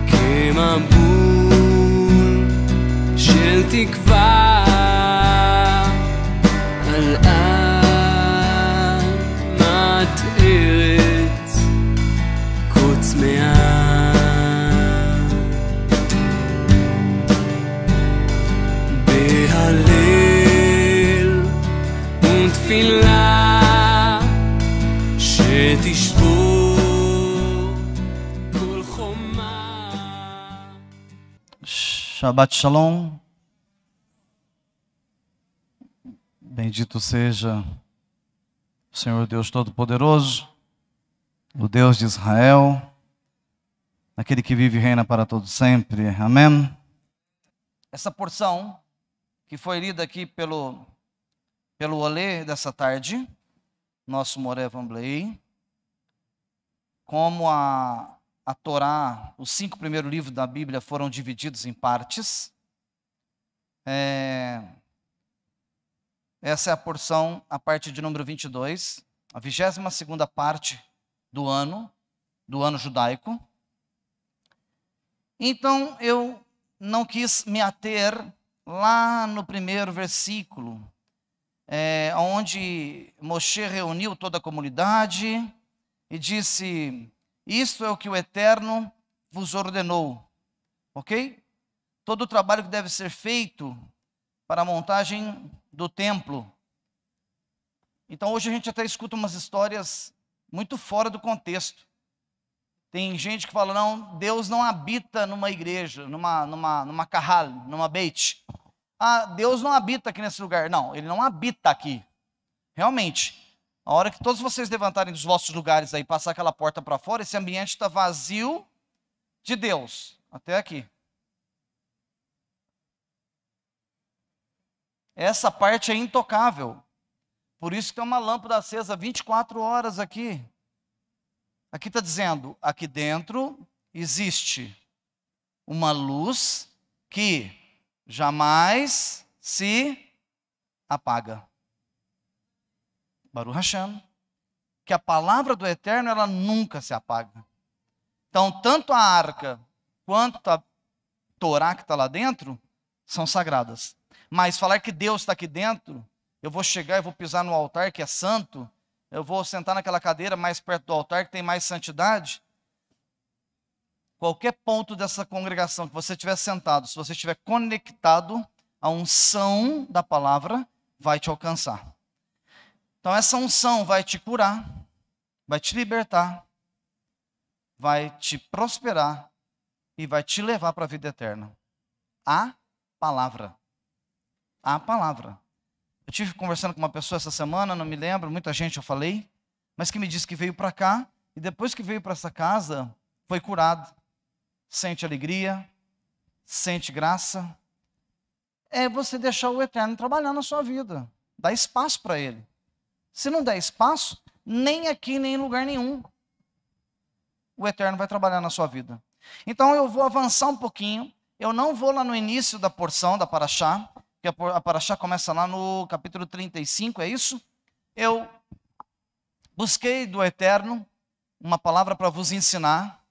כמבול של תקווה על אדמת ארץ כה צמאה. בהלל ותפילה שתשבור כל חומה. Shabbat Shalom. Bendito seja o Senhor Deus Todo-Poderoso, o Deus de Israel, aquele que vive e reina para todo sempre. Amém. Essa porção que foi lida aqui pelo Olê dessa tarde, nosso Moré Vamblei, como a Torá, os 5 primeiros livros da Bíblia foram divididos em partes. Essa é a porção, a parte de número 22, a 22ª parte do ano judaico. Então, eu não quis me ater lá no primeiro versículo, onde Moshe reuniu toda a comunidade e disse: isto é o que o Eterno vos ordenou, ok? Todo o trabalho que deve ser feito para a montagem do templo. Então hoje a gente até escuta umas histórias muito fora do contexto. Tem gente que fala: não, Deus não habita numa igreja, numa kahal, numa beit. Ah, Deus não habita aqui nesse lugar. Não, Ele não habita aqui. Realmente, a hora que todos vocês levantarem dos vossos lugares aí, passar aquela porta para fora, esse ambiente está vazio de Deus. Até aqui. Essa parte é intocável. Por isso que tem uma lâmpada acesa 24 horas aqui. Aqui está dizendo: aqui dentro existe uma luz que jamais se apaga. Baruch Hashem. Que a palavra do Eterno, ela nunca se apaga. Então, tanto a arca quanto a Torá que está lá dentro são sagradas. Mas falar que Deus está aqui dentro, eu vou chegar e vou pisar no altar que é santo, eu vou sentar naquela cadeira mais perto do altar que tem mais santidade. Qualquer ponto dessa congregação que você estiver sentado, se você estiver conectado, a unção da palavra vai te alcançar. Então essa unção vai te curar, vai te libertar, vai te prosperar e vai te levar para a vida eterna. A palavra. A palavra. Eu tive conversando com uma pessoa essa semana, não me lembro, muita gente eu falei, mas que me disse que veio para cá e depois que veio para essa casa, foi curado. Sente alegria, sente graça. É você deixar o Eterno trabalhar na sua vida. Dá espaço para Ele. Se não der espaço, nem aqui, nem em lugar nenhum, o Eterno vai trabalhar na sua vida. Então eu vou avançar um pouquinho. Eu não vou lá no início da porção da Paraxá, que a Paraxá começa lá no capítulo 35, é isso? Eu busquei do Eterno uma palavra para vos ensinar.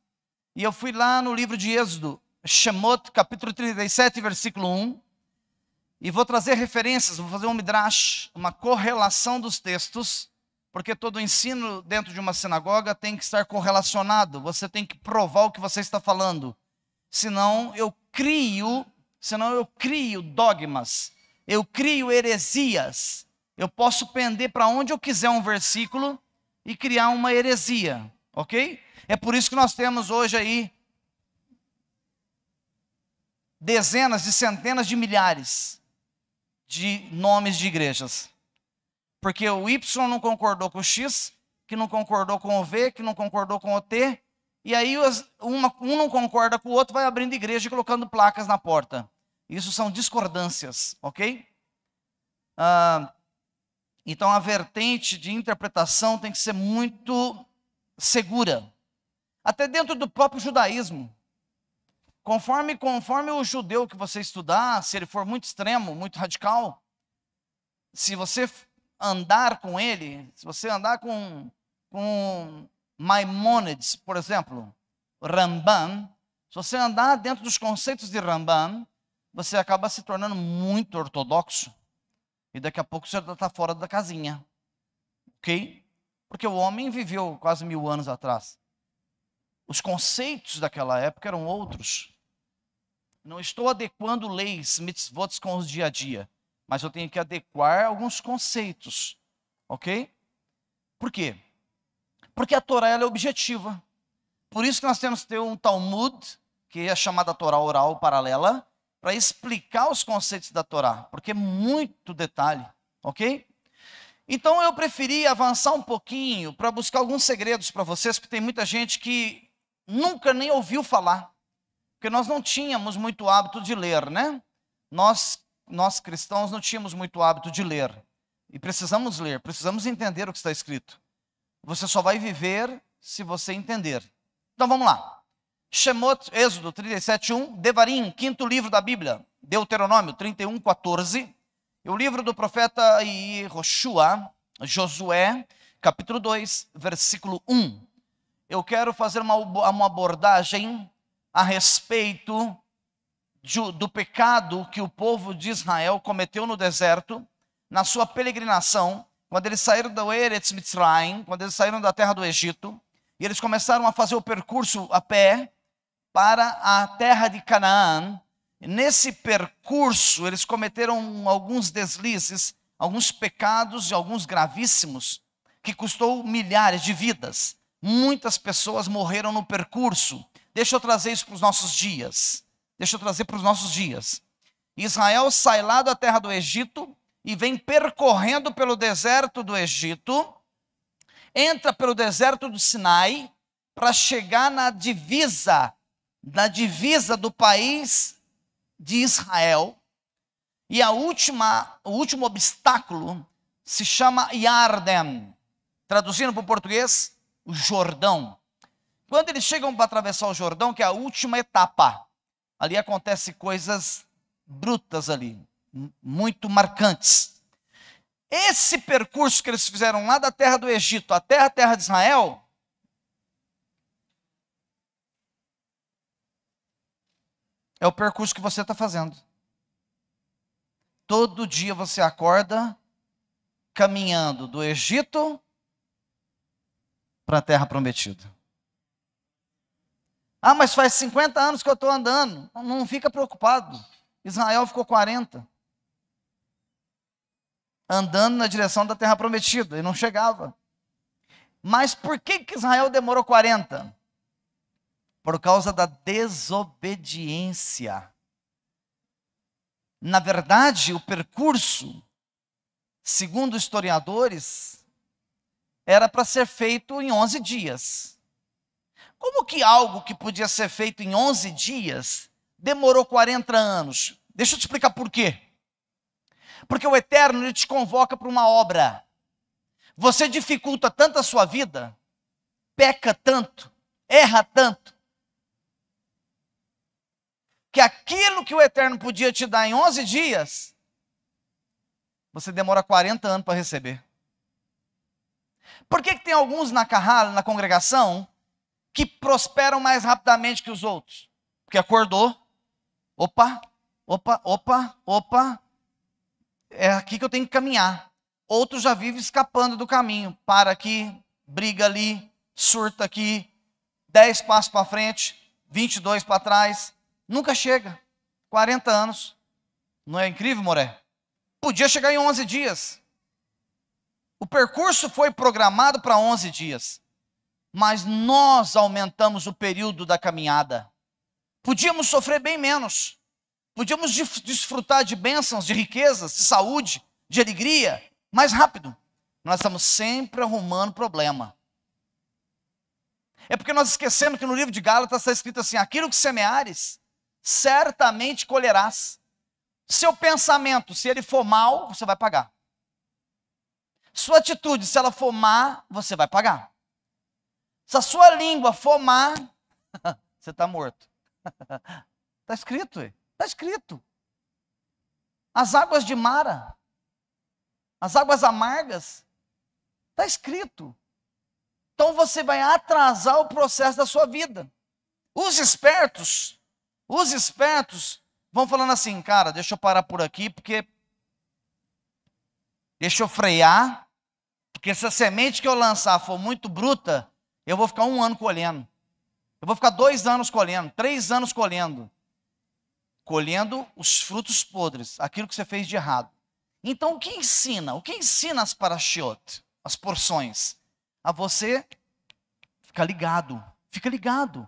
E eu fui lá no livro de Êxodo, Shemot, capítulo 37, versículo 1. E vou trazer referências, vou fazer um midrash, uma correlação dos textos, porque todo ensino dentro de uma sinagoga tem que estar correlacionado. Você tem que provar o que você está falando. Senão eu crio dogmas, eu crio heresias. Eu posso pender para onde eu quiser um versículo e criar uma heresia, ok? É por isso que nós temos hoje aí dezenas de centenas de milhares de nomes de igrejas. Porque o Y não concordou com o X, que não concordou com o V, que não concordou com o T, e aí um não concorda com o outro, vai abrindo igreja e colocando placas na porta. Isso são discordâncias, ok? Então a vertente de interpretação tem que ser muito segura. Até dentro do próprio judaísmo. Conforme o judeu que você estudar, se ele for muito extremo, muito radical, se você andar com ele, se você andar com Maimônides, por exemplo, Rambam, se você andar dentro dos conceitos de Rambam, você acaba se tornando muito ortodoxo. E daqui a pouco você já está fora da casinha. Ok? Porque o homem viveu quase 1000 anos atrás. Os conceitos daquela época eram outros. Não estou adequando leis, mitzvot com os dia a dia. Mas eu tenho que adequar alguns conceitos. Ok? Por quê? Porque a Torá ela é objetiva. Por isso que nós temos que ter um Talmud, que é chamada Torá oral paralela, para explicar os conceitos da Torá, porque é muito detalhe, ok? Então eu preferi avançar um pouquinho para buscar alguns segredos para vocês, porque tem muita gente que nunca nem ouviu falar, porque nós não tínhamos muito hábito de ler, né? Nós cristãos não tínhamos muito hábito de ler, e precisamos ler, precisamos entender o que está escrito. Você só vai viver se você entender. Então vamos lá. Shemot, Êxodo 37:1, Devarim, quinto livro da Bíblia, Deuteronômio 31:14, e o livro do profeta Yehoshua, Josué, capítulo 2, versículo 1. Eu quero fazer uma abordagem a respeito do pecado que o povo de Israel cometeu no deserto, na sua peregrinação, quando eles saíram do Eretz Mitzrayim, quando eles saíram da terra do Egito, e eles começaram a fazer o percurso a pé, para a terra de Canaã. Nesse percurso, eles cometeram alguns deslizes, alguns pecados e alguns gravíssimos, que custou milhares de vidas. Muitas pessoas morreram no percurso. Deixa eu trazer isso para os nossos dias. Israel sai lá da terra do Egito e vem percorrendo pelo deserto do Egito, entra pelo deserto do Sinai, para chegar na divisa do país de Israel, e o último obstáculo se chama Yarden, traduzindo para o português, o Jordão. Quando eles chegam para atravessar o Jordão, que é a última etapa, ali acontecem coisas brutas ali, muito marcantes. Esse percurso que eles fizeram lá da terra do Egito até a terra de Israel, é o percurso que você está fazendo. Todo dia você acorda caminhando do Egito para a terra prometida. Ah, mas faz 50 anos que eu estou andando. Não fica preocupado. Israel ficou 40. Andando na direção da terra prometida e não chegava. Mas por que Israel demorou 40? Por causa da desobediência. Na verdade, o percurso, segundo historiadores, era para ser feito em 11 dias. Como que algo que podia ser feito em 11 dias demorou 40 anos? Deixa eu te explicar por quê. Porque o Eterno ele te convoca para uma obra. Você dificulta tanto a sua vida, peca tanto, erra tanto, que aquilo que o Eterno podia te dar em 11 dias, você demora 40 anos para receber. Por que tem alguns na Kahal, na congregação, que prosperam mais rapidamente que os outros? Porque acordou, opa, é aqui que eu tenho que caminhar. Outros já vivem escapando do caminho, para aqui, briga ali, surta aqui, 10 passos para frente, 22 para trás, nunca chega. 40 anos. Não é incrível, Moré? Podia chegar em 11 dias. O percurso foi programado para 11 dias. Mas nós aumentamos o período da caminhada. Podíamos sofrer bem menos. Podíamos desfrutar de bênçãos, de riquezas, de saúde, de alegria, mais rápido. Nós estamos sempre arrumando problema. É porque nós esquecemos que no livro de Gálatas está escrito assim: aquilo que semeares, certamente colherás. Seu pensamento, se ele for mal, você vai pagar. Sua atitude, se ela for má, você vai pagar. Se a sua língua for má, você está morto. Está escrito, está escrito. As águas de Mara, as águas amargas, está escrito. então você vai atrasar o processo da sua vida. Os espertos vão falando assim, cara, deixa eu parar por aqui, porque deixa eu frear, porque se a semente que eu lançar for muito bruta, eu vou ficar 1 ano colhendo. Eu vou ficar 2 anos colhendo, 3 anos colhendo os frutos podres, aquilo que você fez de errado. Então, o que ensina? O que ensina as parashiot, as porções? A você ficar ligado, fica ligado.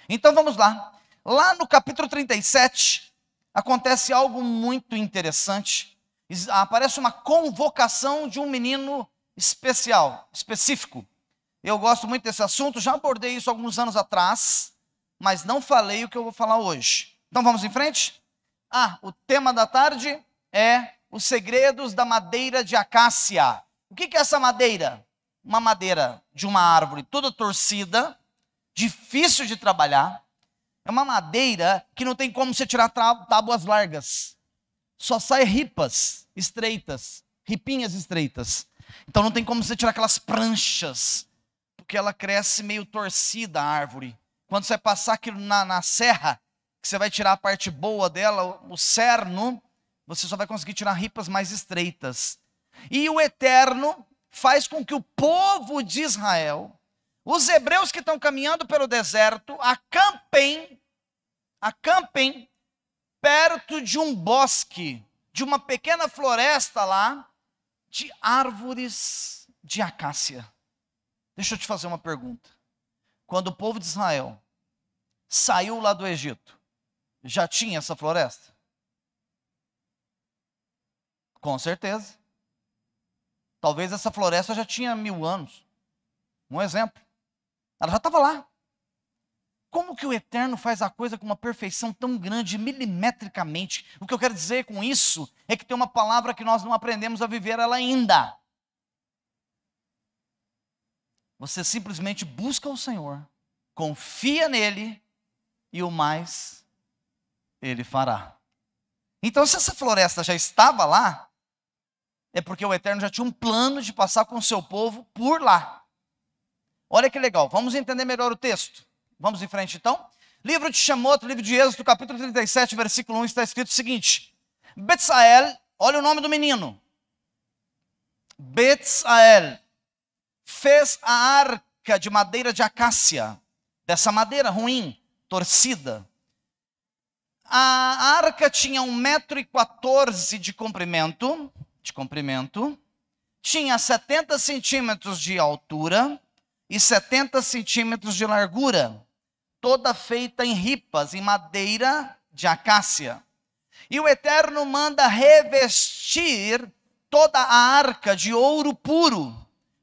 Então, vamos lá. Lá no capítulo 37, acontece algo muito interessante. Aparece uma convocação de um menino específico. Eu gosto muito desse assunto, já abordei isso alguns anos atrás, mas não falei o que eu vou falar hoje. Então vamos em frente? O tema da tarde é os segredos da madeira de acácia. O que é essa madeira? Uma madeira de uma árvore toda torcida, difícil de trabalhar. É uma madeira que não tem como você tirar tábuas largas. Só sai ripinhas estreitas. Então não tem como você tirar aquelas pranchas, porque ela cresce meio torcida a árvore. Quando você vai passar aquilo na serra, que você vai tirar a parte boa dela, o cerno, você só vai conseguir tirar ripas mais estreitas. E o Eterno faz com que o povo de Israel, os hebreus que estão caminhando pelo deserto, acampem perto de um bosque, de uma pequena floresta lá, de árvores de acácia. Deixa eu te fazer uma pergunta. Quando o povo de Israel saiu lá do Egito, já tinha essa floresta? Com certeza. Talvez essa floresta já tinha 1000 anos. Um exemplo. Ela já estava lá. Como que o Eterno faz a coisa com uma perfeição tão grande, milimetricamente? O que eu quero dizer com isso é que tem uma palavra que nós não aprendemos a viver ela ainda. Você simplesmente busca o Senhor, confia nele e o mais ele fará. Então, se essa floresta já estava lá, é porque o Eterno já tinha um plano de passar com o seu povo por lá. Olha que legal, vamos entender melhor o texto. Vamos em frente então. Livro de Shemot, livro de Êxodo, capítulo 37, versículo 1, está escrito o seguinte. Betsael, olha o nome do menino. Betsael fez a arca de madeira de acácia, dessa madeira ruim, torcida. A arca tinha 1,14 m de comprimento, tinha 70 centímetros de altura e 70 centímetros de largura, toda feita em ripas, em madeira de acácia. E o Eterno manda revestir toda a arca de ouro puro,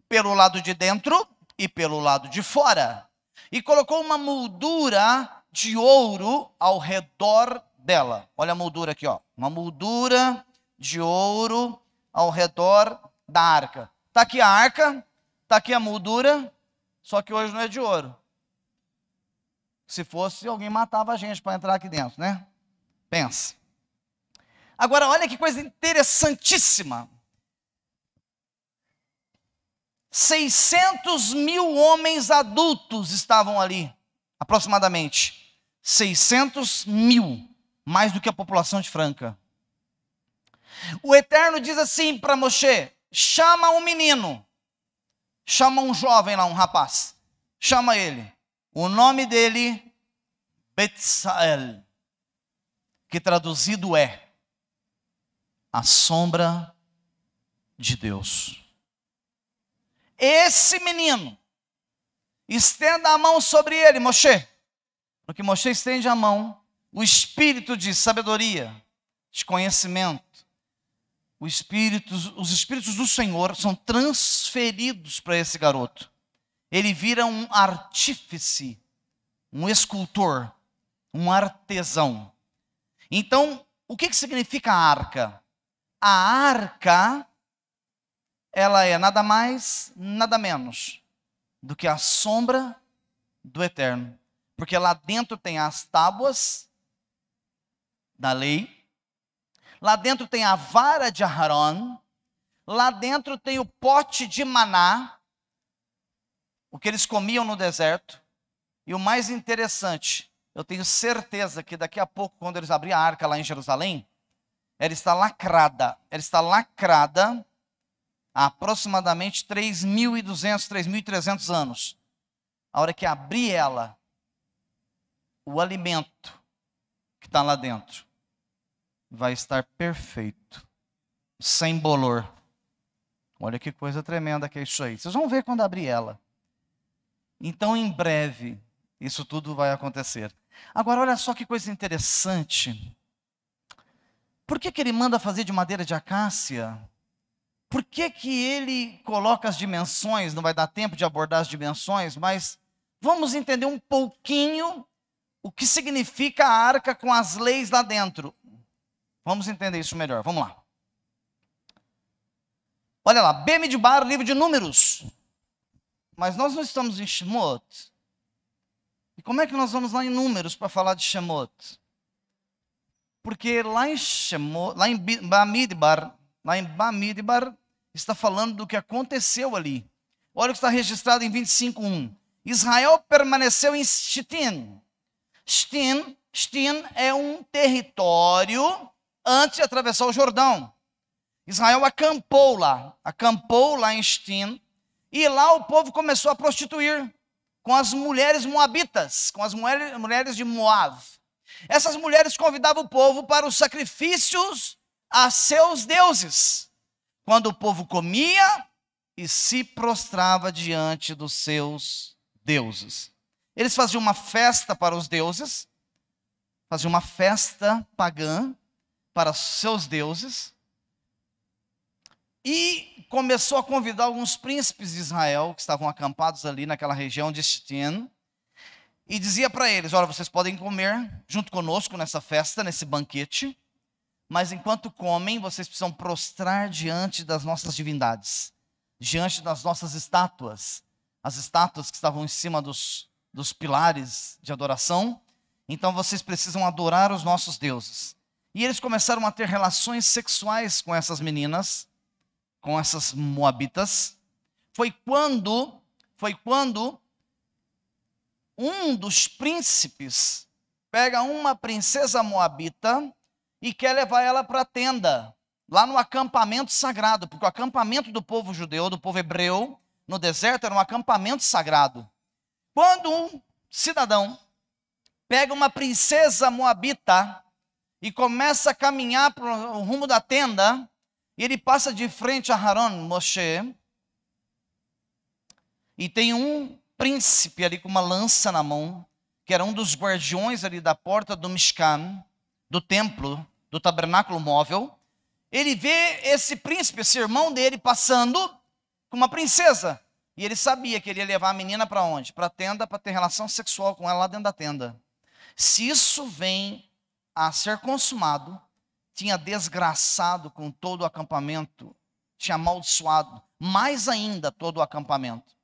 pelo lado de dentro e pelo lado de fora. E colocou uma moldura de ouro ao redor dela. Olha a moldura aqui, ó. Uma moldura de ouro ao redor da arca. Está aqui a arca, está aqui a moldura, só que hoje não é de ouro. Se fosse, alguém matava a gente para entrar aqui dentro, né? Pensa. Agora, olha que coisa interessantíssima. 600 mil homens adultos estavam ali, aproximadamente. 600 mil, mais do que a população de Franca. O Eterno diz assim para Moshe: chama um menino, chama um jovem lá, um rapaz, chama ele. O nome dele, Betsael, que traduzido é a sombra de Deus. Esse menino, estenda a mão sobre ele, Moshe. Porque Moshe estende a mão, o espírito de sabedoria, de conhecimento, os espíritos do Senhor são transferidos para esse garoto. Ele vira um artífice, um escultor, um artesão. Então, o que significa a arca? A arca, ela é nada mais, nada menos do que a sombra do Eterno. Porque lá dentro tem as tábuas da lei, lá dentro tem a vara de Aharon, lá dentro tem o pote de maná, o que eles comiam no deserto. E o mais interessante, eu tenho certeza que daqui a pouco, quando eles abrirem a arca lá em Jerusalém, ela está lacrada. Ela está lacrada há aproximadamente 3.200, 3.300 anos. A hora que abrir ela, o alimento que está lá dentro vai estar perfeito, sem bolor. Olha que coisa tremenda que é isso aí. Vocês vão ver quando abrir ela. Então, em breve, isso tudo vai acontecer. Agora, olha só que coisa interessante. Por que ele manda fazer de madeira de acácia? Por que ele coloca as dimensões? Não vai dar tempo de abordar as dimensões, mas vamos entender um pouquinho o que significa a arca com as leis lá dentro. Vamos entender isso melhor. Vamos lá. Olha lá, Bemidbar, livro de Números. Mas nós não estamos em Shemot. E como é que nós vamos lá em Números para falar de Shemot? Porque lá em Shemot, lá em Bamidbar, está falando do que aconteceu ali. Olha o que está registrado em 25:1. Israel permaneceu em Shittim. Shittim é um território antes de atravessar o Jordão. Israel acampou lá em Shittim, e lá o povo começou a prostituir com as mulheres moabitas, com as mulheres de Moab. Essas mulheres convidavam o povo para os sacrifícios a seus deuses, quando o povo comia e se prostrava diante dos seus deuses. Eles faziam uma festa para os deuses, faziam uma festa pagã para os seus deuses, e começou a convidar alguns príncipes de Israel, que estavam acampados ali naquela região de Shittim, e dizia para eles: olha, vocês podem comer junto conosco nessa festa, nesse banquete, mas enquanto comem, vocês precisam prostrar diante das nossas divindades, diante das nossas estátuas, as estátuas que estavam em cima dos pilares de adoração. Então vocês precisam adorar os nossos deuses. E eles começaram a ter relações sexuais com essas meninas, com essas moabitas. Foi quando um dos príncipes pega uma princesa moabita e quer levar ela para a tenda, lá no acampamento sagrado, porque o acampamento do povo judeu, do povo hebreu, no deserto, era um acampamento sagrado. Quando um cidadão pega uma princesa moabita e começa a caminhar para o rumo da tenda, e ele passa de frente a Haron, Moshe, e tem um príncipe ali com uma lança na mão, que era um dos guardiões ali da porta do Mishkan, do templo, do tabernáculo móvel. Ele vê esse príncipe, esse irmão dele, passando com uma princesa. E ele sabia que ele ia levar a menina para onde? Para a tenda, para ter relação sexual com ela lá dentro da tenda. Se isso vem a ser consumado, tinha desgraçado com todo o acampamento, tinha amaldiçoado mais ainda todo o acampamento.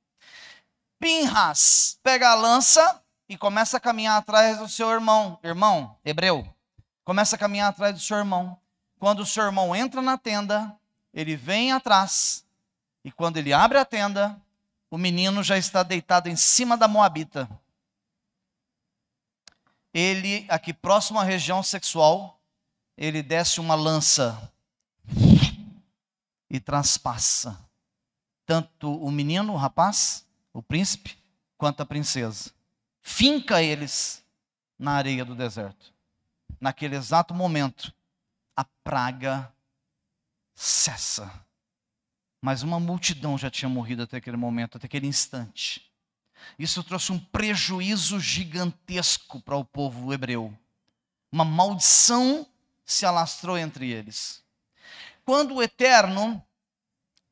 Pinhas pega a lança e começa a caminhar atrás do seu irmão hebreu. Começa a caminhar atrás do seu irmão. Quando o seu irmão entra na tenda, ele vem atrás, e quando ele abre a tenda, o menino já está deitado em cima da moabita. Ele, aqui próximo à região sexual, ele desce uma lança e traspassa tanto o menino, o rapaz, o príncipe, quanto a princesa. Finca eles na areia do deserto. Naquele exato momento, a praga cessa. Mas uma multidão já tinha morrido até aquele momento, até aquele instante. Isso trouxe um prejuízo gigantesco para o povo hebreu. Uma maldição se alastrou entre eles. Quando o Eterno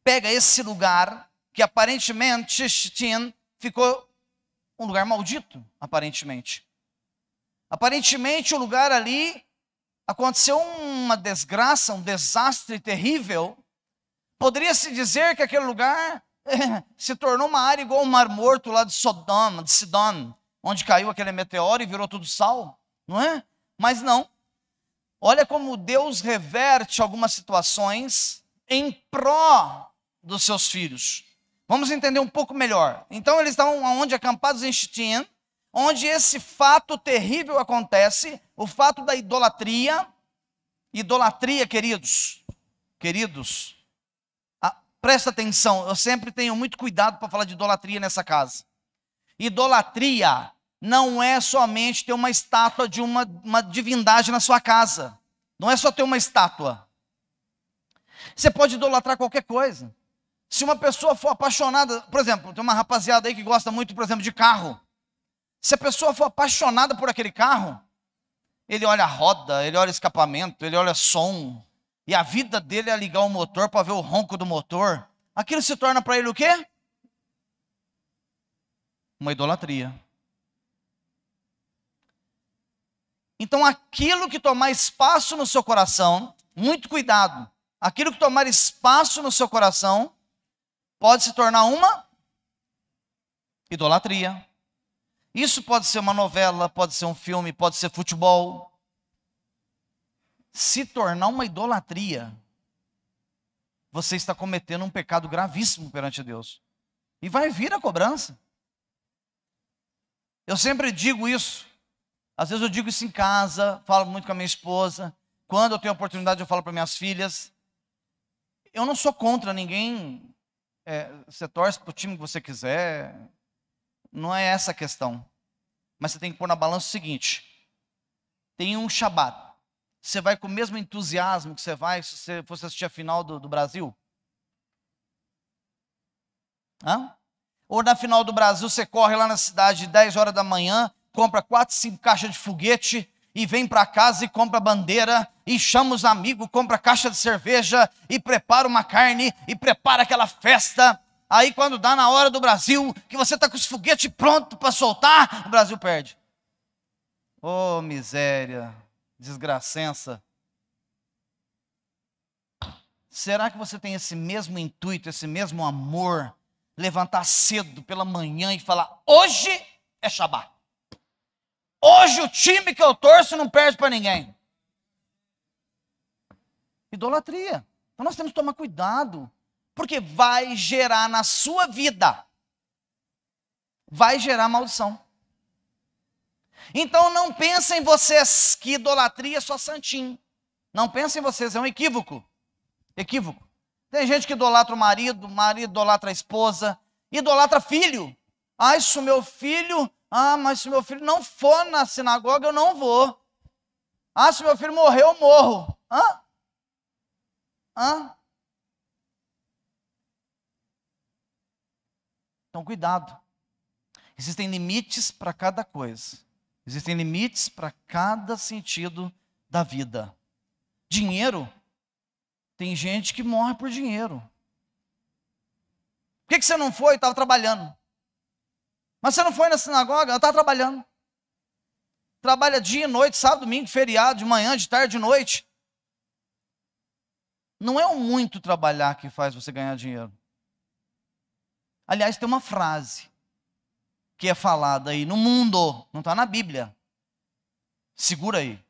pega esse lugar, que aparentemente Shittim ficou um lugar maldito, aparentemente. Aparentemente o lugar ali aconteceu uma desgraça, um desastre terrível. Poderia-se dizer que aquele lugar se tornou uma área igual o Mar Morto lá de Sidom, onde caiu aquele meteoro e virou tudo sal, não é? Mas não. Olha como Deus reverte algumas situações em pró dos seus filhos. Vamos entender um pouco melhor. Então eles estavam onde acampados em Shitim, onde esse fato terrível acontece, o fato da idolatria. Idolatria, queridos, presta atenção, eu sempre tenho muito cuidado para falar de idolatria nessa casa. Idolatria não é somente ter uma estátua de uma divindade na sua casa. Não é só ter uma estátua. Você pode idolatrar qualquer coisa. Se uma pessoa for apaixonada, por exemplo, tem uma rapaziada aí que gosta muito, por exemplo, de carro. Se a pessoa for apaixonada por aquele carro, ele olha a roda, ele olha o escapamento, ele olha som, e a vida dele é ligar o motor para ver o ronco do motor. Aquilo se torna para ele o quê? Uma idolatria. Então aquilo que tomar espaço no seu coração, muito cuidado, aquilo que tomar espaço no seu coração, pode se tornar uma idolatria. Isso pode ser uma novela, pode ser um filme, pode ser futebol. Se tornar uma idolatria, você está cometendo um pecado gravíssimo perante Deus. E vai vir a cobrança. Eu sempre digo isso. Às vezes eu digo isso em casa, falo muito com a minha esposa. Quando eu tenho oportunidade, eu falo para minhas filhas. Eu não sou contra ninguém. Você torce para o time que você quiser. Não é essa a questão. Mas você tem que pôr na balança o seguinte. Tem um Shabat. Você vai com o mesmo entusiasmo que você vai se você fosse assistir a final do Brasil? Hã? Ou na final do Brasil você corre lá na cidade 10 horas da manhã, compra 4, 5 caixas de foguete e vem para casa e compra bandeira e chama os amigos, compra caixa de cerveja e prepara uma carne e prepara aquela festa. Aí quando dá na hora do Brasil, que você está com os foguetes pronto para soltar, o Brasil perde. Oh, miséria, desgracença. Será que você tem esse mesmo intuito, esse mesmo amor, levantar cedo pela manhã e falar, hoje é Shabat. Hoje o time que eu torço não perde para ninguém. Idolatria. Então nós temos que tomar cuidado, porque vai gerar na sua vida, vai gerar maldição. Então não pensem em vocês que idolatria é só santinho. Não pensem em vocês, é um equívoco. Equívoco. Tem gente que idolatra o marido idolatra a esposa, idolatra filho. Mas se o meu filho não for na sinagoga, eu não vou. Se meu filho morrer, eu morro. Então, cuidado. Existem limites para cada coisa. Existem limites para cada sentido da vida. Dinheiro. Tem gente que morre por dinheiro. Por que você não foi? Estava trabalhando. Mas você não foi na sinagoga? Eu estava trabalhando. Trabalha dia e noite, sábado, domingo, feriado, de manhã, de tarde, de noite. Não é o muito trabalhar que faz você ganhar dinheiro. Aliás, tem uma frase que é falada aí no mundo, não está na Bíblia. Segura aí.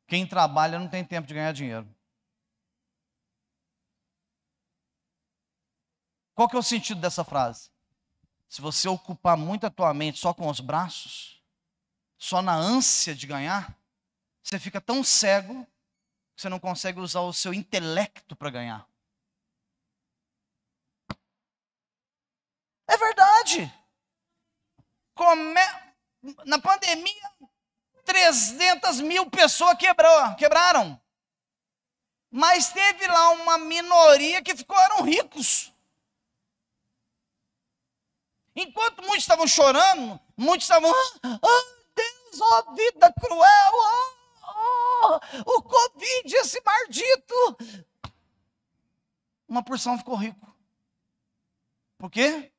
Quem trabalha não tem tempo de ganhar dinheiro. Qual que é o sentido dessa frase? Se você ocupar muito a tua mente só com os braços, só na ânsia de ganhar, você fica tão cego que você não consegue usar o seu intelecto para ganhar. É verdade. Na pandemia, 300 mil pessoas quebraram. Mas teve lá uma minoria que eram ricos. Enquanto muitos estavam chorando, muitos estavam, Deus, vida cruel, o Covid, esse maldito. Uma porção ficou rico. Por quê?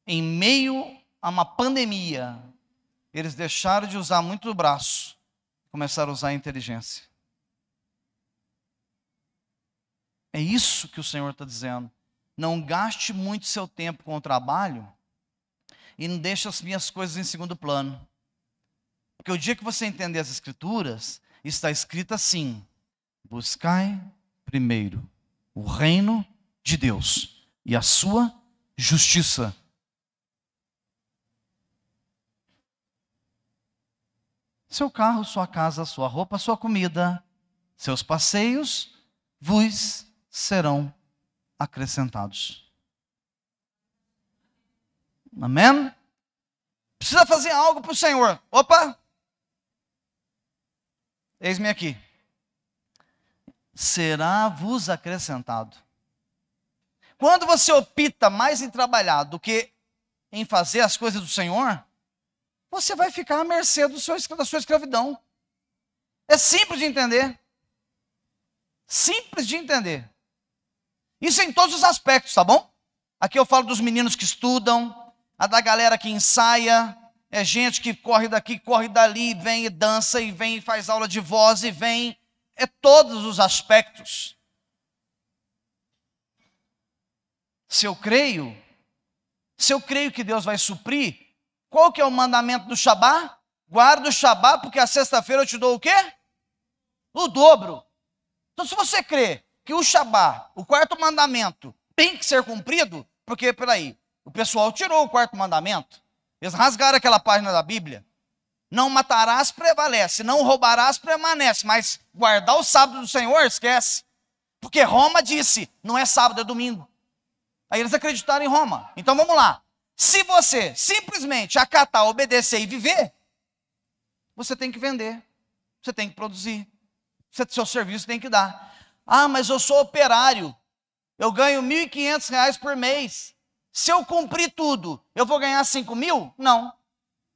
Em meio a uma pandemia, eles deixaram de usar muito o braço, começaram a usar a inteligência. É isso que o Senhor está dizendo. Não gaste muito seu tempo com o trabalho e não deixe as minhas coisas em segundo plano. Porque o dia que você entender as Escrituras, está escrito assim: buscai primeiro o reino de Deus e a sua justiça. Seu carro, sua casa, sua roupa, sua comida, seus passeios vos serão acrescentados. Amém? Precisa fazer algo para o Senhor. Opa! Eis-me aqui. Será-vos acrescentado. Quando você opta mais em trabalhar do que em fazer as coisas do Senhor, você vai ficar à mercê da sua escravidão. É simples de entender. Simples de entender. Isso em todos os aspectos, tá bom? Aqui eu falo dos meninos que estudam, a da galera que ensaia, é gente que corre daqui, corre dali, vem e dança, e vem e faz aula de voz, e vem. É todos os aspectos. Se eu creio que Deus vai suprir, qual que é o mandamento do Shabá? Guarda o Shabá, porque a sexta-feira eu te dou o quê? O dobro. Então, se você crê que o Shabá, o quarto mandamento, tem que ser cumprido, porque, peraí, o pessoal tirou o quarto mandamento, eles rasgaram aquela página da Bíblia. Não matarás prevalece, não roubarás permanece, mas guardar o sábado do Senhor, esquece. Porque Roma disse, não é sábado, é domingo. Aí eles acreditaram em Roma. Então vamos lá. Se você simplesmente acatar, obedecer e viver, você tem que vender, você tem que produzir, seu serviço tem que dar. Ah, mas eu sou operário, eu ganho R$1.500 por mês. Se eu cumprir tudo, eu vou ganhar 5.000? Não.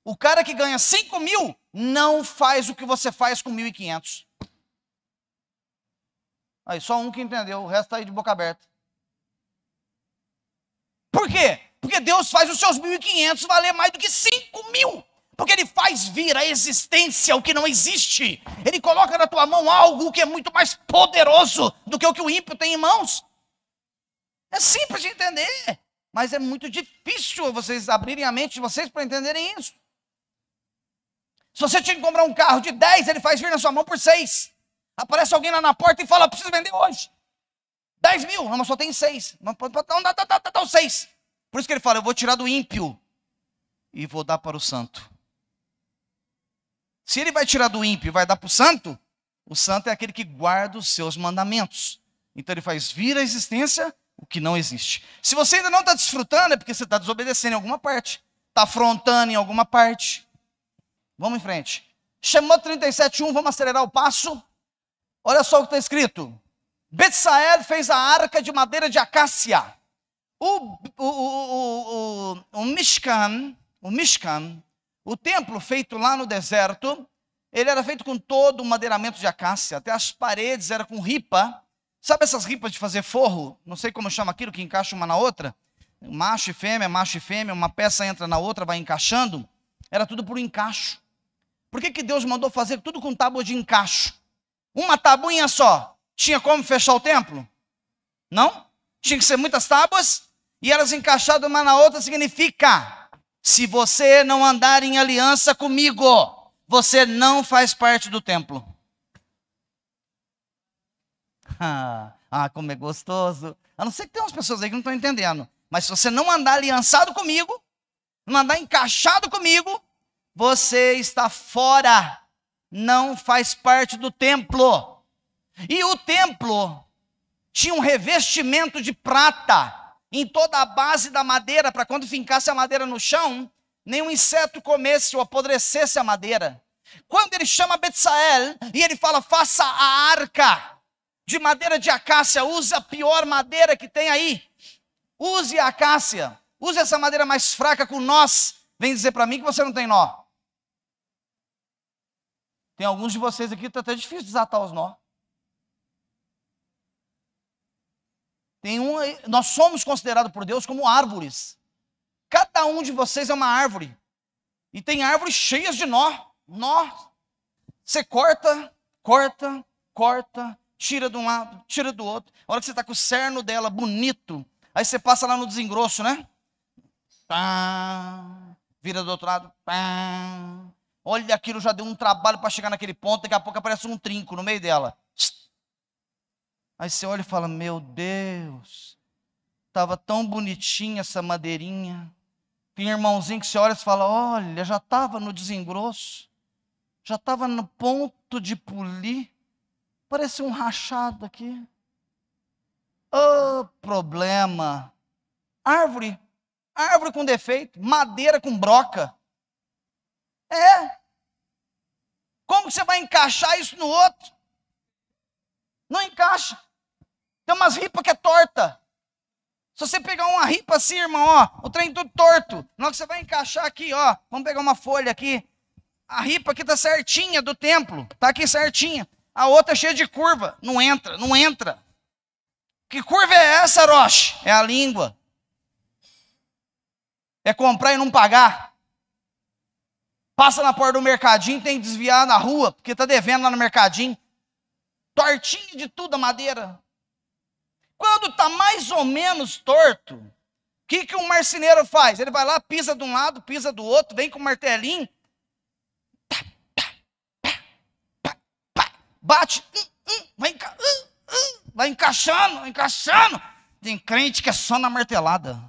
O cara que ganha 5.000 não faz o que você faz com 1.500. Aí, só um que entendeu, o resto está aí de boca aberta. Por quê? Porque Deus faz os seus 1.500 valer mais do que 5.000. Porque Ele faz vir à existência o que não existe. Ele coloca na tua mão algo que é muito mais poderoso do que o ímpio tem em mãos. É simples de entender, mas é muito difícil vocês abrirem a mente de vocês para entenderem isso. Se você tinha que comprar um carro de 10, Ele faz vir na sua mão por 6. Aparece alguém lá na porta e fala, preciso vender hoje. 10.000, não, mas só tem 6. Não dá 6. Por isso que Ele fala, eu vou tirar do ímpio e vou dar para o santo. Se Ele vai tirar do ímpio e vai dar para o santo é aquele que guarda os seus mandamentos. Então Ele faz vir à existência o que não existe. Se você ainda não está desfrutando, é porque você está desobedecendo em alguma parte. Está afrontando em alguma parte. Vamos em frente. Shemot 37:1, vamos acelerar o passo. Olha só o que está escrito. Betsael fez a arca de madeira de acácia. O Mishkan, o templo feito lá no deserto, ele era feito com todo o madeiramento de acácia, até as paredes eram com ripa. Sabe essas ripas de fazer forro? Não sei como chama aquilo, que encaixa uma na outra. Macho e fêmea, uma peça entra na outra, vai encaixando. Era tudo por encaixo. Por que Deus mandou fazer tudo com tábua de encaixo? Uma tabuinha só. Tinha como fechar o templo? Não? Tinha que ser muitas tábuas. E elas encaixadas uma na outra significa, se você não andar em aliança comigo, você não faz parte do templo. Como é gostoso. A não ser que tem umas pessoas aí que não estão entendendo. Mas se você não andar aliançado comigo, não andar encaixado comigo, você está fora. Não faz parte do templo. E o templo tinha um revestimento de prata em toda a base da madeira, para quando fincasse a madeira no chão, nenhum inseto comesse ou apodrecesse a madeira. Quando ele chama Betsael e ele fala, faça a arca de madeira de acácia, use a pior madeira que tem aí. Use a acácia, use essa madeira mais fraca com nós. Vem dizer para mim que você não tem nó. Tem alguns de vocês aqui que está até difícil desatar os nó. Nós somos considerados por Deus como árvores. Cada um de vocês é uma árvore. E tem árvores cheias de nó. Você corta, tira de um lado, tira do outro. A hora que você está com o cerno dela bonito, aí você passa lá no desengrosso, né? Vira do outro lado. Olha, aquilo já deu um trabalho para chegar naquele ponto. Daqui a pouco aparece um trinco no meio dela. Aí você olha e fala, meu Deus, estava tão bonitinha essa madeirinha. Tem irmãozinho que você olha e fala, olha, já estava no desengrosso, já estava no ponto de polir, parece um rachado aqui. Oh, problema. Árvore com defeito, madeira com broca. Como que você vai encaixar isso no outro? Não encaixa. Tem umas ripas que é torta. Se você pegar uma ripa assim, irmão, ó, o trem tudo torto. Na hora que você vai encaixar aqui, ó, vamos pegar uma folha aqui. A ripa aqui tá certinha do templo, tá aqui certinha. A outra é cheia de curva, não entra. Que curva é essa, Roche? É a língua. É comprar e não pagar. Passa na porta do mercadinho, tem que desviar na rua, porque tá devendo lá no mercadinho. Tortinho de tudo a madeira. Quando está mais ou menos torto, o que um marceneiro faz? Ele vai lá, pisa de um lado, pisa do outro, vem com o martelinho, bate, vai encaixando. Tem crente que é só na martelada.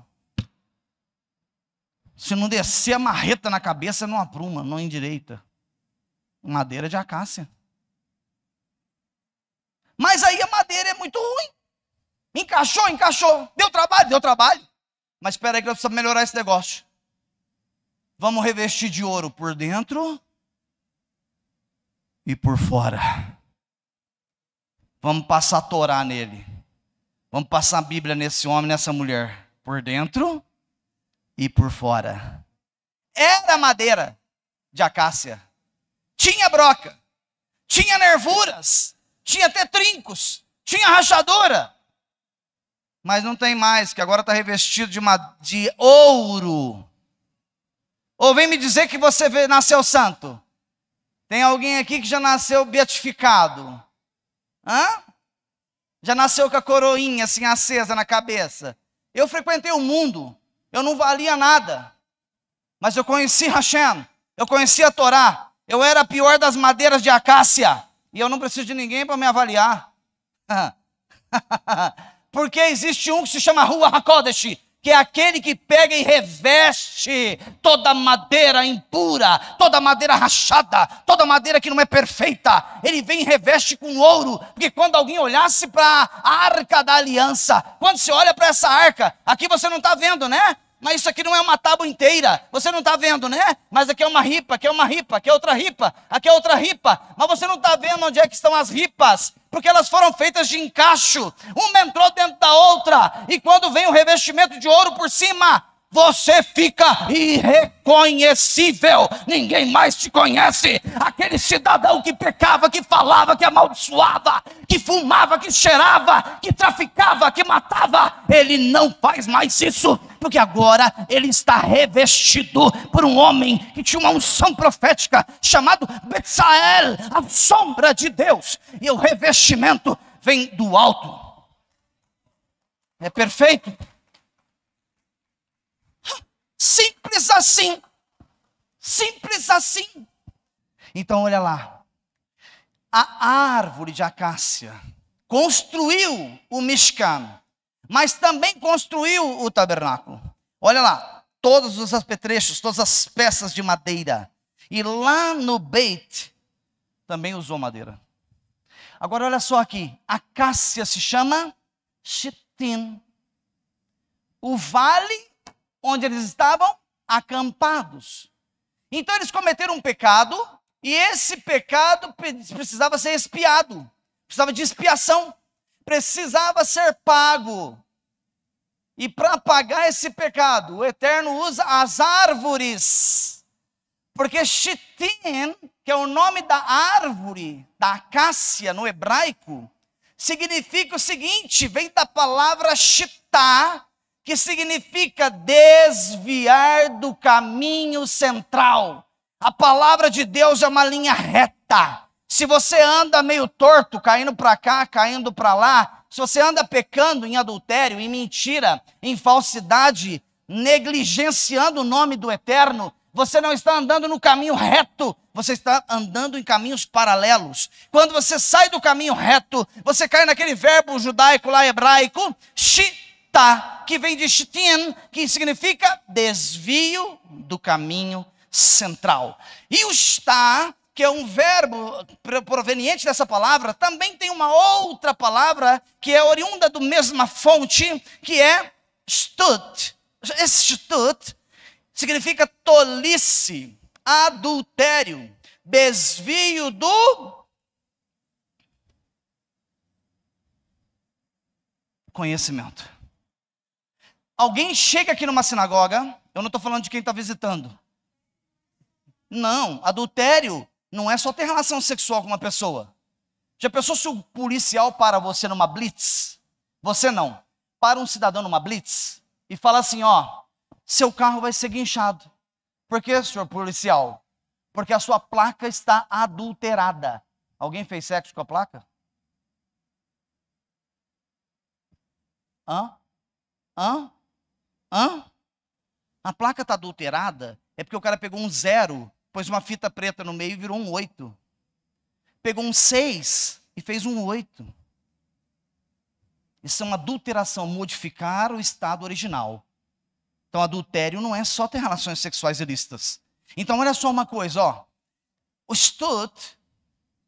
Se não descer a marreta na cabeça, não apruma, não endireita. Madeira de acácia. Mas aí a madeira é muito ruim. Encaixou. Deu trabalho. Mas espera aí que eu preciso melhorar esse negócio. Vamos revestir de ouro por dentro e por fora. Vamos passar a Torá nele. Vamos passar a Bíblia nesse homem, nessa mulher. Por dentro e por fora. Era madeira de acácia. Tinha broca. Tinha nervuras. Tinha até trincos. Tinha rachadura. Mas não tem mais, que agora está revestido de ouro. Ou vem me dizer que você nasceu santo. Tem alguém aqui que já nasceu beatificado? Já nasceu com a coroinha assim acesa na cabeça. Eu frequentei o mundo, eu não valia nada. Mas eu conheci Hashem, eu conheci a Torá. Eu era a pior das madeiras de acácia. E eu não preciso de ninguém para me avaliar. Porque existe um que se chama Ruach HaKodesh, que é aquele que pega e reveste toda madeira impura, toda madeira rachada, toda madeira que não é perfeita. Ele vem e reveste com ouro, porque quando alguém olhasse para a arca da aliança, quando você olha para essa arca, aqui você não está vendo, né? Mas isso aqui não é uma tábua inteira, você não está vendo, né? Mas aqui é uma ripa, aqui é uma ripa, aqui é outra ripa, aqui é outra ripa. Mas você não está vendo onde é que estão as ripas, porque elas foram feitas de encaixo. Uma entrou dentro da outra, e quando vem o revestimento de ouro por cima, você fica irreconhecível. Ninguém mais te conhece. Aquele cidadão que pecava, que falava, que amaldiçoava, que fumava, que cheirava, que traficava, que matava, ele não faz mais isso, porque agora ele está revestido por um homem que tinha uma unção profética, chamado Betsael, a sombra de Deus. E o revestimento vem do alto. É perfeito. Simples assim. Simples assim. Então olha lá. A árvore de acácia construiu o Mishkan, mas também construiu o tabernáculo. Olha lá, todos os apetrechos, todas as peças de madeira. E lá no Beit também usou madeira. Agora olha só aqui, a acácia se chama Shittim. O vale onde eles estavam acampados. Então eles cometeram um pecado, e esse pecado precisava ser expiado, precisava de expiação, precisava ser pago. E para pagar esse pecado, o Eterno usa as árvores, porque Shittim, que é o nome da árvore, da acácia no hebraico, significa o seguinte, vem da palavra shitá, que significa desviar do caminho central. A palavra de Deus é uma linha reta. Se você anda meio torto, caindo para cá, caindo para lá, se você anda pecando em adultério, em mentira, em falsidade, negligenciando o nome do Eterno, você não está andando no caminho reto, você está andando em caminhos paralelos. Quando você sai do caminho reto, você cai naquele verbo judaico lá hebraico, shita, que vem de shitin, que significa desvio do caminho central. E o shta, que é um verbo proveniente dessa palavra, também tem uma outra palavra que é oriunda da mesma fonte, que é shtut. Esse shtut significa tolice, adultério, desvio do conhecimento. Alguém chega aqui numa sinagoga, eu não estou falando de quem está visitando. Não, adultério não é só ter relação sexual com uma pessoa. Já pensou se o policial para você numa blitz? Você não. Para um cidadão numa blitz e fala assim, ó, seu carro vai ser guinchado. Por quê, senhor policial? Porque a sua placa está adulterada. Alguém fez sexo com a placa? Hã? A placa está adulterada é porque o cara pegou um 0, pôs uma fita preta no meio e virou um 8. Pegou um 6 e fez um 8. Isso é uma adulteração, modificar o estado original. Então, adultério não é só ter relações sexuais ilícitas. Então, olha só uma coisa, ó. O shtut,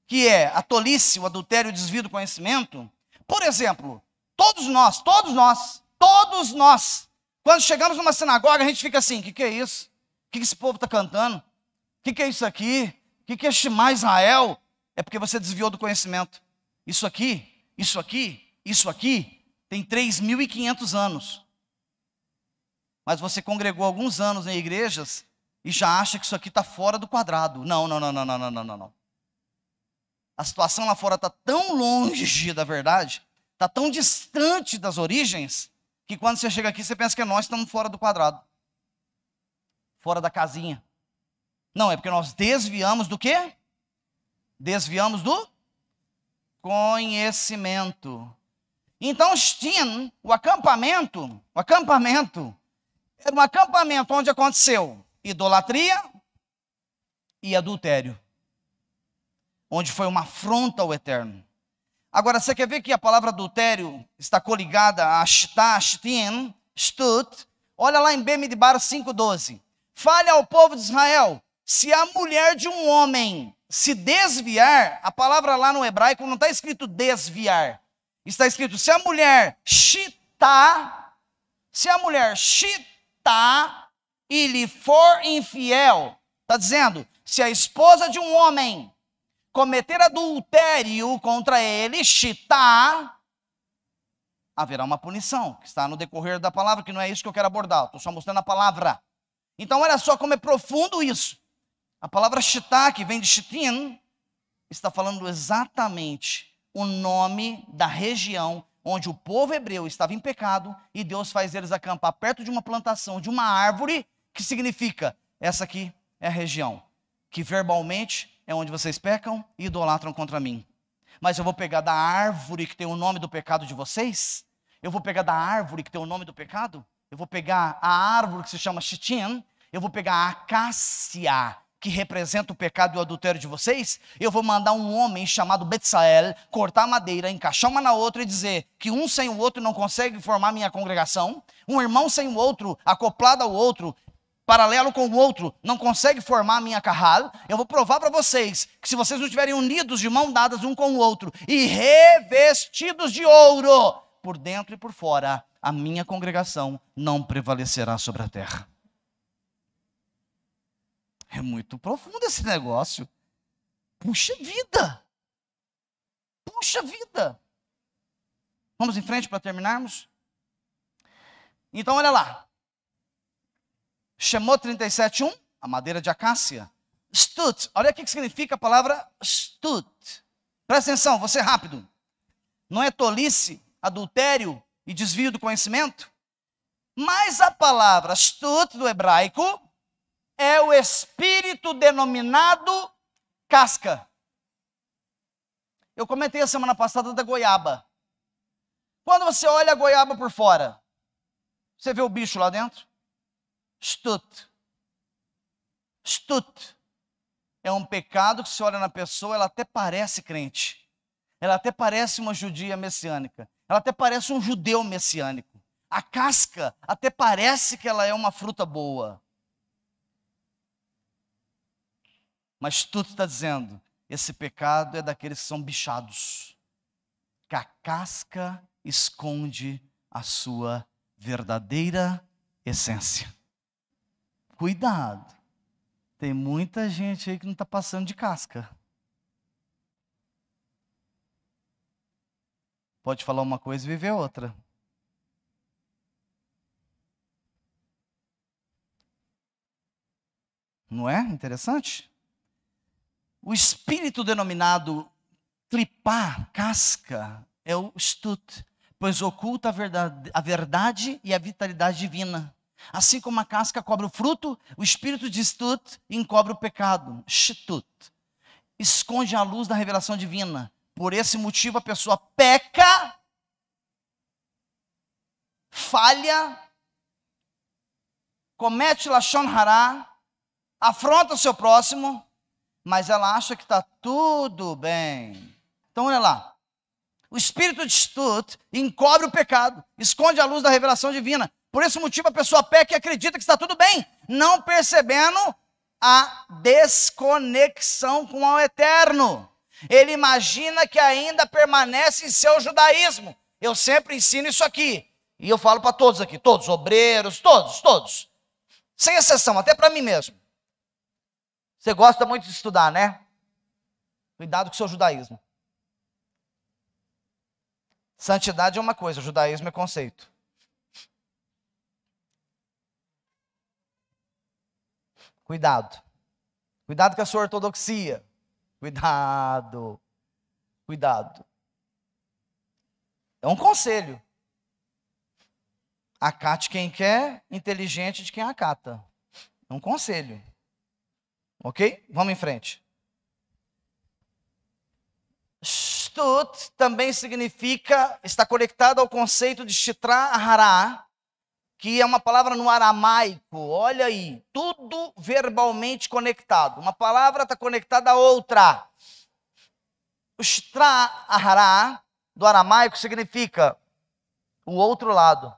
que é a tolice, o adultério, o desvio do conhecimento. Por exemplo, todos nós, quando chegamos numa sinagoga, a gente fica assim, o que é isso? O que esse povo está cantando? O que é isso aqui? O que é Shema Israel? É porque você desviou do conhecimento. Isso aqui tem 3.500 anos. Mas você congregou alguns anos em igrejas e já acha que isso aqui está fora do quadrado. Não. A situação lá fora está tão longe da verdade, está tão distante das origens, que quando você chega aqui, você pensa que nós estamos fora do quadrado. Fora da casinha. Não, é porque nós desviamos do quê? Desviamos do conhecimento. Então, Shtin, o acampamento, era um acampamento onde aconteceu idolatria e adultério. Onde foi uma afronta ao Eterno. Agora, você quer ver que a palavra adultério está coligada a shita, shtin, shtut? Olha lá em Bemidbar 5:12. Fale ao povo de Israel, se a mulher de um homem se desviar, a palavra lá no hebraico não está escrito desviar. Está escrito, se a mulher shita e lhe for infiel, está dizendo, se a esposa de um homem cometer adultério contra ele, shita, haverá uma punição, que está no decorrer da palavra, que não é isso que eu quero abordar, estou só mostrando a palavra. Então olha só como é profundo isso. A palavra shita, que vem de shitin, está falando exatamente o nome da região onde o povo hebreu estava em pecado e Deus faz eles acampar perto de uma plantação, de uma árvore, que significa, essa aqui é a região, que verbalmente é onde vocês pecam e idolatram contra mim. Mas eu vou pegar da árvore que tem o nome do pecado de vocês, eu vou pegar da árvore que tem o nome do pecado, eu vou pegar a árvore que se chama Shitim, eu vou pegar a acácia, que representa o pecado e o adultério de vocês, eu vou mandar um homem chamado Betsael cortar a madeira, encaixar uma na outra e dizer que um sem o outro não consegue formar minha congregação, um irmão sem o outro, acoplado ao outro, paralelo com o outro, não consegue formar a minha carral. Eu vou provar para vocês que se vocês não estiverem unidos de mão dadas um com o outro e revestidos de ouro, por dentro e por fora, a minha congregação não prevalecerá sobre a terra. É muito profundo esse negócio. Puxa vida! Vamos em frente para terminarmos? Então, olha lá. Shemot 37:1, a madeira de acácia. Stut, olha o que significa a palavra stut. Presta atenção, vou ser rápido. Não é tolice, adultério e desvio do conhecimento? Mas a palavra stut do hebraico é o espírito denominado casca. Eu comentei a semana passada da goiaba. Quando você olha a goiaba por fora, você vê o bicho lá dentro? Stut. Shtut é um pecado que se olha na pessoa, ela até parece crente. Ela até parece uma judia messiânica. Ela até parece um judeu messiânico. A casca até parece que ela é uma fruta boa. Mas tudo está dizendo, esse pecado é daqueles que são bichados. Que a casca esconde a sua verdadeira essência. Cuidado. Tem muita gente aí que não está passando de casca. Pode falar uma coisa e viver outra. Não é interessante? O espírito denominado tripá, casca, é o shtut, pois oculta a verdade e a vitalidade divina. Assim como a casca cobre o fruto, o espírito de shtut encobre o pecado, shtut. Esconde a luz da revelação divina. Por esse motivo a pessoa peca, falha, comete lashon hará, afronta o seu próximo, mas ela acha que está tudo bem. Então olha lá, o espírito de shtut encobre o pecado, esconde a luz da revelação divina. Por esse motivo a pessoa peca e acredita que está tudo bem, não percebendo a desconexão com o eterno. Ele imagina que ainda permanece em seu judaísmo. Eu sempre ensino isso aqui. E eu falo para todos aqui, todos, obreiros, todos. Sem exceção, até para mim mesmo. Você gosta muito de estudar, né? Cuidado com o seu judaísmo. Santidade é uma coisa, judaísmo é conceito. Cuidado. Cuidado com a sua ortodoxia. Cuidado. É um conselho. Acate quem quer, inteligente de quem acata. É um conselho. Ok? Vamos em frente. Shtut também significa, está conectado ao conceito de shitra hará, que é uma palavra no aramaico. Olha aí, tudo verbalmente conectado. Uma palavra está conectada a outra. O shitra hará do aramaico significa o outro lado,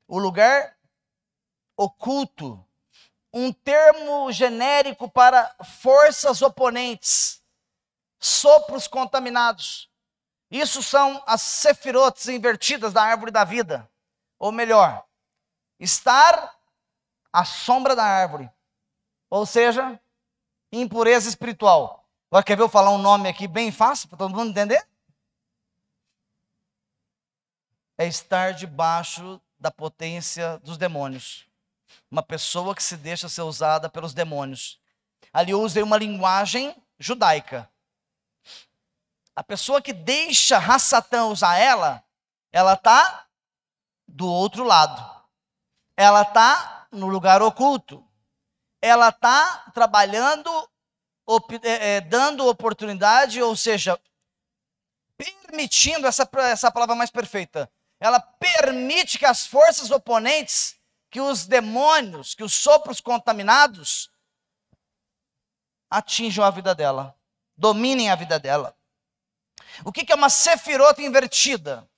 o lugar oculto, um termo genérico para forças oponentes, sopros contaminados. Isso são as sefirotes invertidas da árvore da vida. Ou melhor, estar à sombra da árvore. Ou seja, impureza espiritual. Agora quer ver eu falar um nome aqui bem fácil para todo mundo entender? É estar debaixo da potência dos demônios. Uma pessoa que se deixa ser usada pelos demônios. Ali eu usei uma linguagem judaica. A pessoa que deixa Satã usar ela está do outro lado. Ela está no lugar oculto. Ela está trabalhando, dando oportunidade, ou seja, permitindo, essa palavra mais perfeita, ela permite que as forças oponentes, que os demônios, que os sopros contaminados atinjam a vida dela, dominem a vida dela. O que é uma sefirota invertida?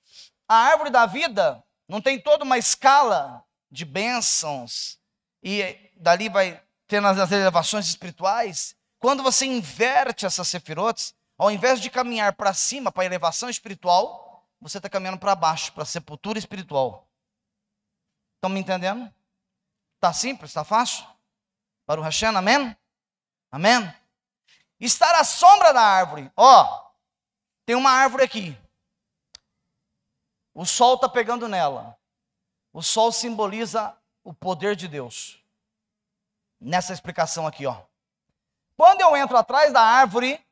A árvore da vida não tem toda uma escala de bênçãos e dali vai tendo as elevações espirituais. Quando você inverte essas sefirotes, ao invés de caminhar para cima, para a elevação espiritual, você está caminhando para baixo, para a sepultura espiritual. Estão me entendendo? Está simples, está fácil? Para o Hashem, amém? Amém? Estar à sombra da árvore. Tem uma árvore aqui. O sol está pegando nela. O sol simboliza o poder de Deus. Nessa explicação aqui, Quando eu entro atrás da árvore,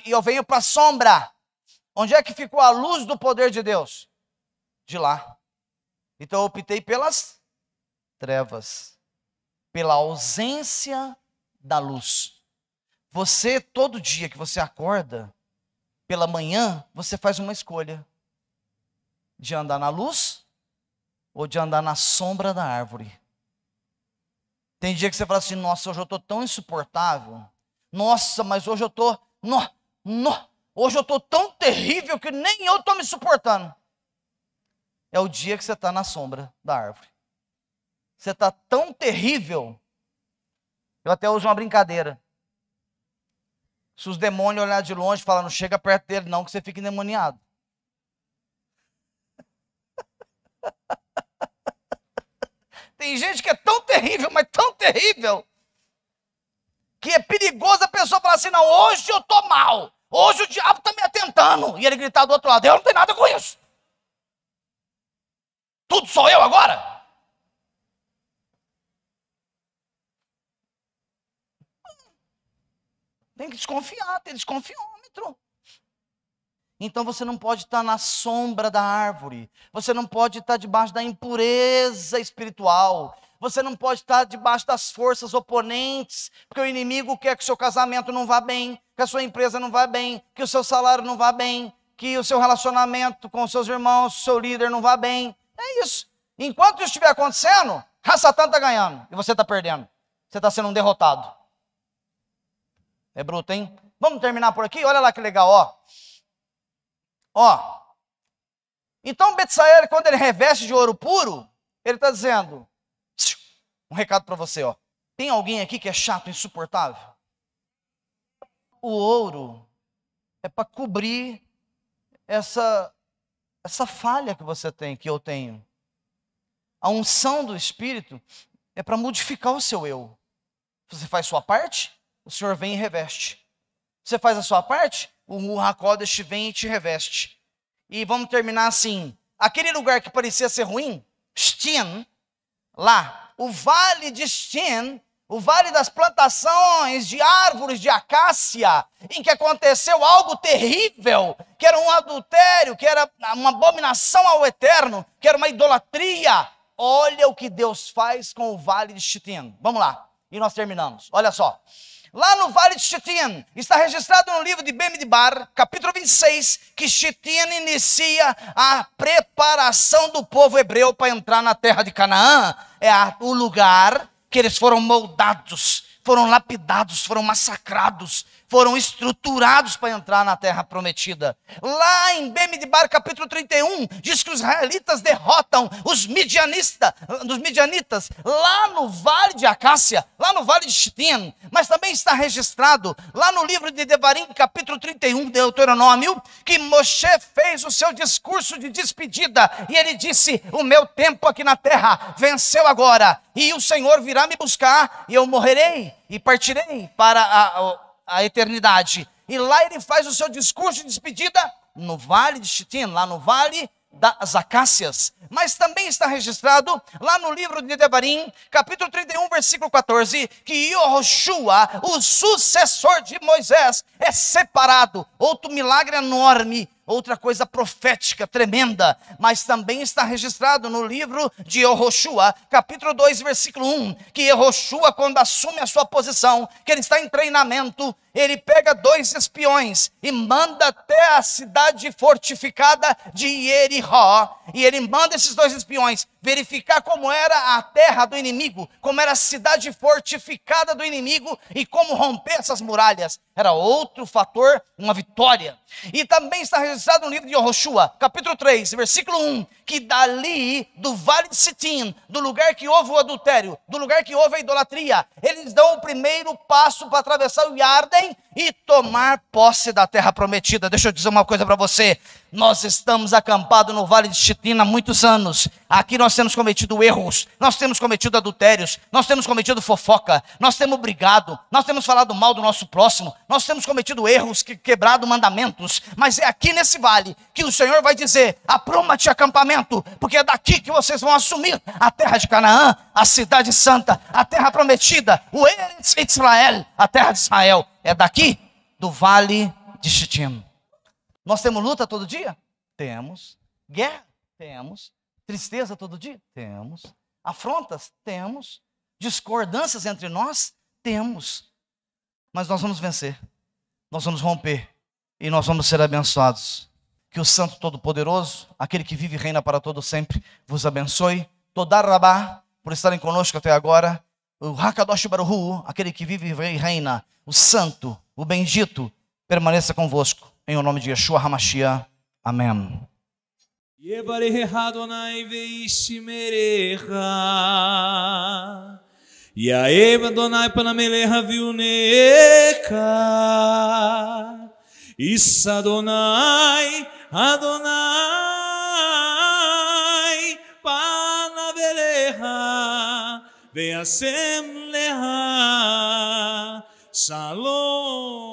e eu venho para a sombra, onde é que ficou a luz do poder de Deus? De lá. Então eu optei pelas trevas, pela ausência da luz. Você, todo dia que você acorda, pela manhã, você faz uma escolha de andar na luz ou de andar na sombra da árvore. Tem dia que você fala assim, nossa, hoje eu estou tão insuportável. Nossa, mas hoje eu estou... Hoje eu estou tão terrível que nem eu estou me suportando. É o dia que você está na sombra da árvore. Você está tão terrível. Eu até uso uma brincadeira. Se os demônios olharem de longe e falar, não chega perto dele não, que você fica endemoniado. Tem gente que é tão terrível, mas tão terrível, que é perigoso a pessoa falar assim, não, hoje eu estou mal. Hoje o diabo está me atentando. E ele gritar do outro lado, eu não tenho nada com isso. Tudo sou eu agora. Tem que desconfiar, tem desconfiômetro. Então você não pode estar na sombra da árvore. Você não pode estar debaixo da impureza espiritual. Você não pode estar debaixo das forças oponentes, porque o inimigo quer que o seu casamento não vá bem, que a sua empresa não vá bem, que o seu salário não vá bem, que o seu relacionamento com os seus irmãos, o seu líder não vá bem. É isso. Enquanto isso estiver acontecendo, a Satã está ganhando e você está perdendo. Você está sendo um derrotado. É bruto, hein? Vamos terminar por aqui? Olha lá que legal, ó. Então Betsael, quando ele reveste de ouro puro, ele está dizendo, um recado para você, ó. Tem alguém aqui que é chato, insuportável? O ouro é para cobrir essa falha que você tem, que eu tenho. A unção do Espírito é para modificar o seu eu. Você faz sua parte, o Senhor vem e reveste. Você faz a sua parte, o Ruach HaKodesh vem e te reveste. E vamos terminar assim. Aquele lugar que parecia ser ruim, Stin, lá, o vale de Stin, o vale das plantações de árvores de acácia, em que aconteceu algo terrível, que era um adultério, que era uma abominação ao eterno, que era uma idolatria. Olha o que Deus faz com o vale de Stin. Vamos lá, e nós terminamos. Olha só. Lá no vale de Stin, está registrado no livro de Bemidbar, capítulo 26, que Stin inicia a preparação do povo hebreu para entrar na terra de Canaã. É o lugar que eles foram moldados, foram lapidados, foram massacrados, foram estruturados para entrar na terra prometida. Lá em Bemidbar, capítulo 31, diz que os israelitas derrotam os midianitas, lá no vale de Acácia, lá no vale de Stin. Mas também está registrado lá no livro de Devarim, capítulo 31, Deuteronômio, que Moshe fez o seu discurso de despedida e ele disse, o meu tempo aqui na terra venceu agora, e o Senhor virá me buscar e eu morrerei e partirei para a eternidade. E lá ele faz o seu discurso de despedida no vale de Stin, lá no vale das Acácias. Mas também está registrado lá no livro de Devarim, capítulo 31, versículo 14, que Yehoshua, o sucessor de Moisés, é separado. Outro milagre enorme, outra coisa profética, tremenda. Mas também está registrado no livro de Yehoshua, capítulo 2, versículo 1, que Yehoshua, quando assume a sua posição, que ele está em treinamento, ele pega 2 espiões e manda até a cidade fortificada de Jericó. E ele manda esses 2 espiões verificar como era a terra do inimigo, como era a cidade fortificada do inimigo e como romper essas muralhas. Era outro fator, uma vitória. E também está registrado no livro de Yehoshua, capítulo 3, versículo 1, que dali, do vale de Sitim, do lugar que houve o adultério, do lugar que houve a idolatria, eles dão o primeiro passo para atravessar o Iarden e tomar posse da terra prometida. Deixa eu dizer uma coisa para você. Nós estamos acampados no vale de Sitim há muitos anos. Aqui nós temos cometido erros, nós temos cometido adultérios, nós temos cometido fofoca, nós temos brigado, nós temos falado mal do nosso próximo, nós temos cometido erros, quebrado mandamentos. Mas é aqui nesse vale que o Senhor vai dizer, apruma-te acampamento, porque é daqui que vocês vão assumir a terra de Canaã, a cidade santa, a terra prometida, o Eretz Israel, a terra de Israel. É daqui do vale de Sitim. Nós temos luta todo dia? Temos. Guerra? Temos. Tristeza todo dia? Temos. Afrontas? Temos. Discordâncias entre nós? Temos. Mas nós vamos vencer. Nós vamos romper. E nós vamos ser abençoados. Que o Santo Todo-Poderoso, aquele que vive e reina para todo sempre, vos abençoe. Toda Rabá, por estarem conosco até agora. o Hakadosh Baruhu, aquele que vive e reina, o santo, o bendito, permaneça convosco. Em o nome de Yeshua HaMashiach. Amém. Yevarecha Adonai veishmerecha, Yaev Adonai panamelecha viunecha, Issa Adonai, Adonai panavelecha, veasem lecha, Shalom.